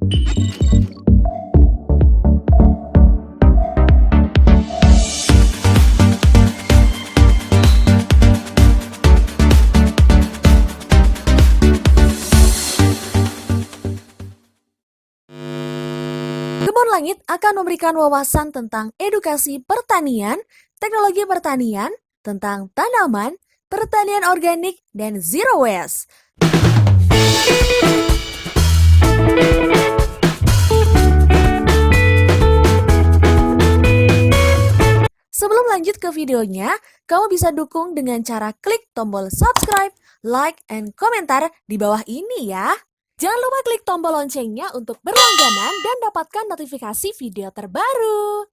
Kebun Langit akan memberikan wawasan tentang edukasi pertanian, teknologi pertanian, tentang tanaman, pertanian organik, dan zero waste. Sebelum lanjut ke videonya, kamu bisa dukung dengan cara klik tombol subscribe, like, and komentar di bawah ini ya. Jangan lupa klik tombol loncengnya untuk berlangganan dan dapatkan notifikasi video terbaru.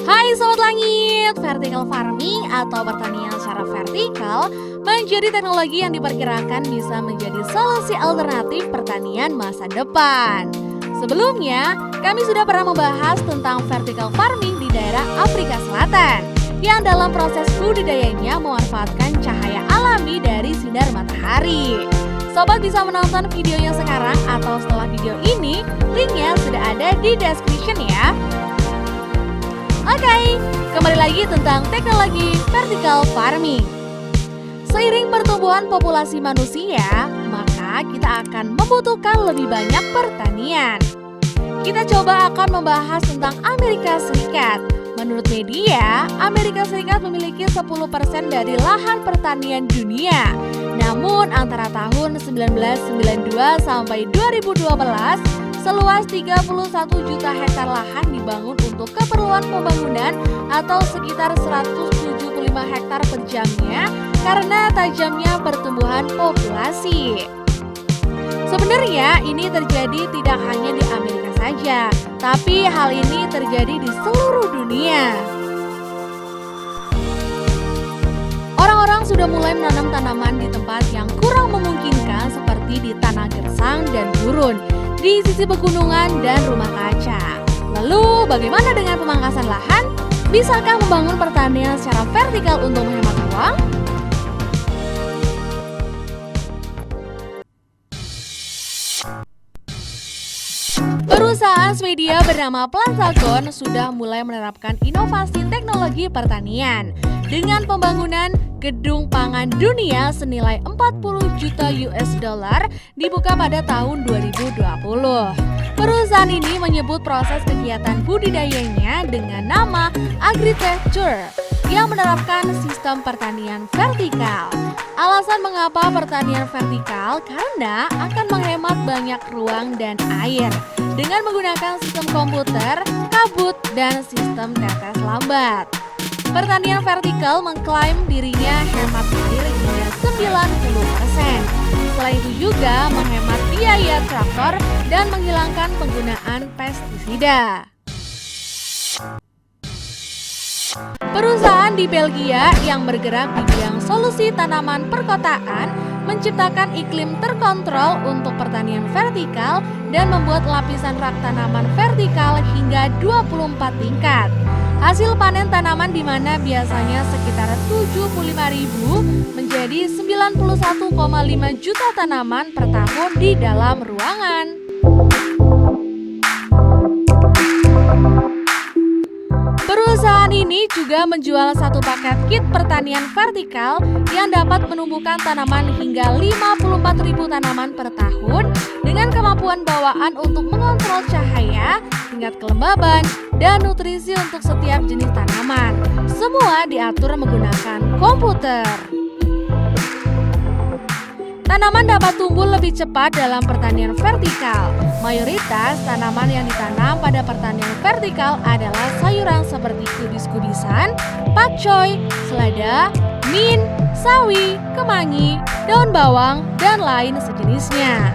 Hai Sobat Langit, vertical farming atau pertanian secara vertikal menjadi teknologi yang diperkirakan bisa menjadi solusi alternatif pertanian masa depan. Sebelumnya, kami sudah pernah membahas tentang vertical farming di daerah Afrika Selatan yang dalam proses budidayanya memanfaatkan cahaya alami dari sinar matahari. Sobat bisa menonton videonya sekarang atau setelah video ini, linknya sudah ada di description ya. Oke, kembali lagi tentang teknologi vertical farming. Seiring pertumbuhan populasi manusia, maka kita akan membutuhkan lebih banyak pertanian. Kita coba akan membahas tentang Amerika Serikat. Menurut media, Amerika Serikat memiliki 10% dari lahan pertanian dunia. Namun antara tahun 1992 sampai 2012, seluas 31 juta hektar lahan dibangun untuk keperluan pembangunan atau sekitar 175 hektar per jamnya karena tajamnya pertumbuhan populasi. Sebenarnya ini terjadi tidak hanya di Amerika saja, tapi hal ini terjadi di seluruh dunia. Orang-orang sudah mulai menanam tanaman di tempat yang kurang memungkinkan seperti di tanah gersang dan gurun, di sisi pegunungan dan rumah kaca. Lalu bagaimana dengan pemangkasan lahan? Bisakah membangun pertanian secara vertikal untuk menghemat uang? Perusahaan Swedia bernama Plantagon sudah mulai menerapkan inovasi teknologi pertanian dengan pembangunan gedung pangan dunia senilai 40 juta US dollar dibuka pada tahun 2020. Perusahaan ini menyebut proses kegiatan budidayanya dengan nama Agritecture yang menerapkan sistem pertanian vertikal. Alasan mengapa pertanian vertikal karena akan menghemat banyak ruang dan air dengan menggunakan sistem komputer, kabut, dan sistem tetes lambat. Pertanian vertikal mengklaim dirinya hemat air hingga 90%. Selain itu juga menghemat biaya traktor dan menghilangkan penggunaan pestisida. Perusahaan di Belgia yang bergerak di bidang solusi tanaman perkotaan menciptakan iklim terkontrol untuk pertanian vertikal dan membuat lapisan rak tanaman vertikal hingga 24 tingkat. Hasil panen tanaman di mana biasanya sekitar 75.000 menjadi 91,5 juta tanaman per tahun di dalam ruangan. Perusahaan ini juga menjual satu paket kit pertanian vertikal yang dapat menumbuhkan tanaman hingga 54.000 tanaman per tahun dengan kemampuan bawaan untuk mengontrol cahaya, tingkat kelembaban, dan nutrisi untuk setiap jenis tanaman. Semua diatur menggunakan komputer. Tanaman dapat tumbuh lebih cepat dalam pertanian vertikal. Mayoritas tanaman yang ditanam pada pertanian vertikal adalah sayuran seperti kubis-kubisan, pakcoy, selada, mint, sawi, kemangi, daun bawang, dan lain sejenisnya.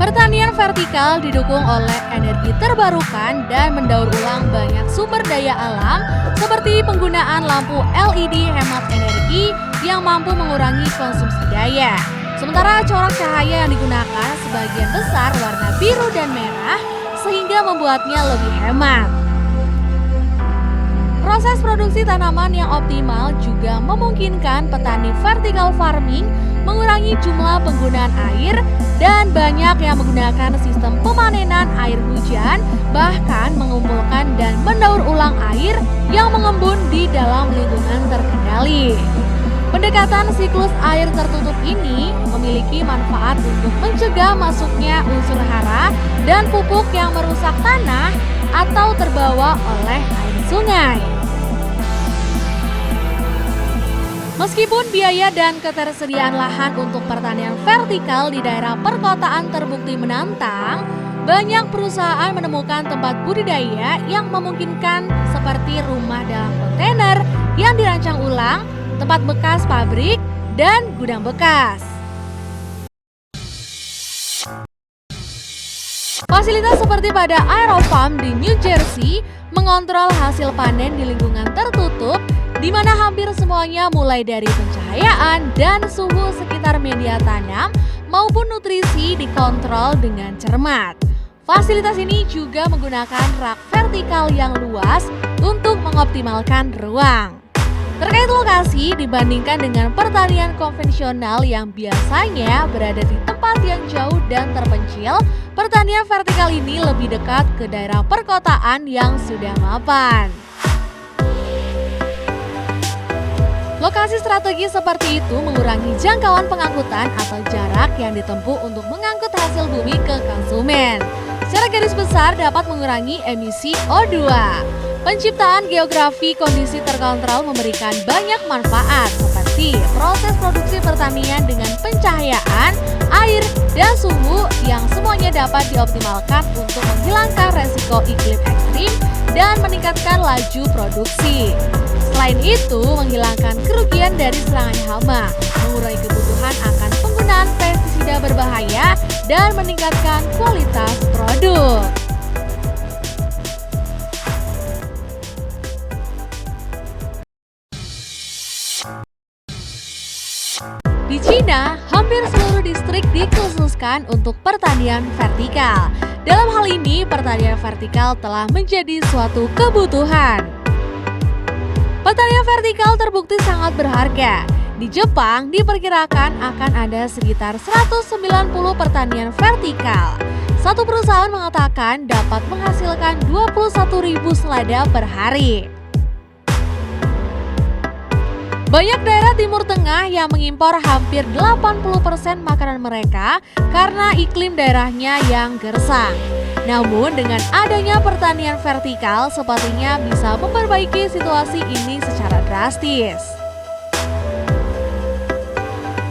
Pertanian vertikal didukung oleh energi terbarukan dan mendaur ulang banyak sumber daya alam seperti penggunaan lampu LED hemat energi yang mampu mengurangi konsumsi daya. Sementara corak cahaya yang digunakan sebagian besar warna biru dan merah sehingga membuatnya lebih hemat. Proses produksi tanaman yang optimal juga memungkinkan petani vertical farming mengurangi jumlah penggunaan air dan banyak yang menggunakan sistem pemanenan air hujan, bahkan mengumpulkan dan mendaur ulang air yang mengembun di dalam lingkungan terkendali. Pendekatan siklus air tertutup ini memiliki manfaat untuk mencegah masuknya unsur hara dan pupuk yang merusak tanah atau terbawa oleh air sungai. Meskipun biaya dan ketersediaan lahan untuk pertanian vertikal di daerah perkotaan terbukti menantang, banyak perusahaan menemukan tempat budidaya yang memungkinkan seperti rumah dalam kontainer yang dirancang ulang, tempat bekas pabrik, dan gudang bekas. Fasilitas seperti pada Aerofarm di New Jersey mengontrol hasil panen di lingkungan tertutup, di mana hampir semuanya mulai dari pencahayaan dan suhu sekitar media tanam maupun nutrisi dikontrol dengan cermat. Fasilitas ini juga menggunakan rak vertikal yang luas untuk mengoptimalkan ruang. Terkait lokasi, dibandingkan dengan pertanian konvensional yang biasanya berada di tempat yang jauh dan terpencil, pertanian vertikal ini lebih dekat ke daerah perkotaan yang sudah mapan. Lokasi strategis seperti itu mengurangi jangkauan pengangkutan atau jarak yang ditempuh untuk mengangkut hasil bumi ke konsumen. Secara garis besar dapat mengurangi emisi O2. Penciptaan geografi kondisi terkontrol memberikan banyak manfaat seperti proses produksi pertanian dengan pencahayaan, air, dan suhu yang semuanya dapat dioptimalkan untuk menghilangkan resiko iklim ekstrim dan meningkatkan laju produksi. Selain itu, menghilangkan kerugian dari serangan hama, mengurangi kebutuhan akan penggunaan pestisida berbahaya, dan meningkatkan kualitas produk. Di Cina, hampir seluruh distrik dikhususkan untuk pertanian vertikal. Dalam hal ini, pertanian vertikal telah menjadi suatu kebutuhan. Pertanian vertikal terbukti sangat berharga. Di Jepang diperkirakan akan ada sekitar 190 pertanian vertikal. Satu perusahaan mengatakan dapat menghasilkan 21.000 selada per hari. Banyak daerah Timur Tengah yang mengimpor hampir 80% makanan mereka karena iklim daerahnya yang gersang. Namun dengan adanya pertanian vertikal sepertinya bisa memperbaiki situasi ini secara drastis.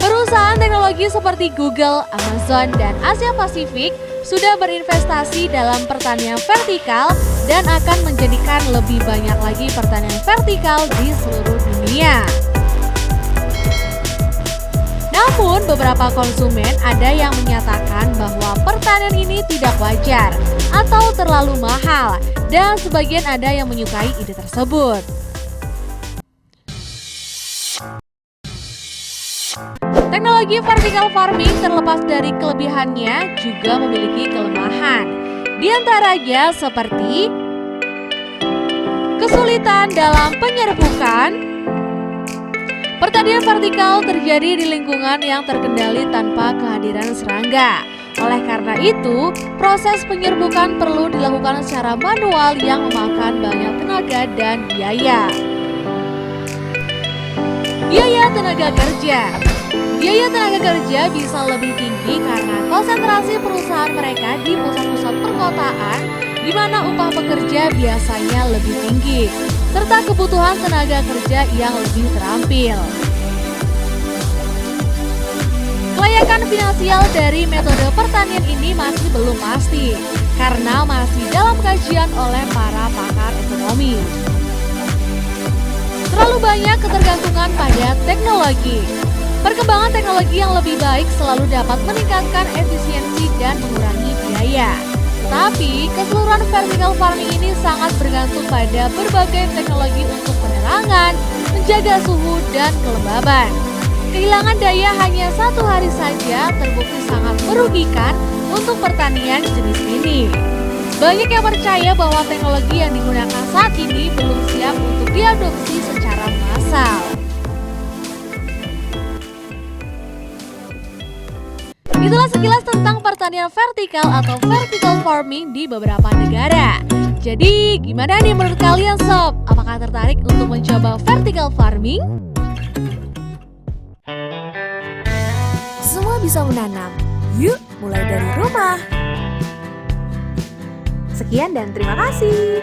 Perusahaan teknologi seperti Google, Amazon, dan Asia Pasifik sudah berinvestasi dalam pertanian vertikal dan akan menjadikan lebih banyak lagi pertanian vertikal di seluruh dunia. Namun beberapa konsumen ada yang menyatakan bahwa pertanian ini tidak wajar atau terlalu mahal dan sebagian ada yang menyukai ide tersebut. Teknologi vertical farming terlepas dari kelebihannya juga memiliki kelemahan. Di antaranya seperti kesulitan dalam penyerbukan. Pertanian vertikal terjadi di lingkungan yang terkendali tanpa kehadiran serangga. Oleh karena itu, proses penyerbukan perlu dilakukan secara manual yang memakan banyak tenaga dan biaya. Biaya tenaga kerja. Biaya tenaga kerja bisa lebih tinggi karena konsentrasi perusahaan mereka di pusat-pusat perkotaan, di mana upah pekerja biasanya lebih tinggi, serta kebutuhan tenaga kerja yang lebih terampil. Kelayakan finansial dari metode pertanian ini masih belum pasti, karena masih dalam kajian oleh para pakar ekonomi. Terlalu banyak ketergantungan pada teknologi. Perkembangan teknologi yang lebih baik selalu dapat meningkatkan efisiensi dan mengurangi biaya. Tapi, keseluruhan vertical farming ini sangat bergantung pada berbagai teknologi untuk penerangan, menjaga suhu, dan kelembaban. Kehilangan daya hanya 1 hari saja terbukti sangat merugikan untuk pertanian jenis ini. Banyak yang percaya bahwa teknologi yang digunakan saat ini belum siap untuk diadopsi secara massal. Itulah sekilas tentang pertanian vertikal atau vertical farming di beberapa negara. Jadi gimana nih menurut kalian sob? Apakah tertarik untuk mencoba vertical farming? Semua bisa menanam. Yuk, mulai dari rumah. Sekian dan terima kasih.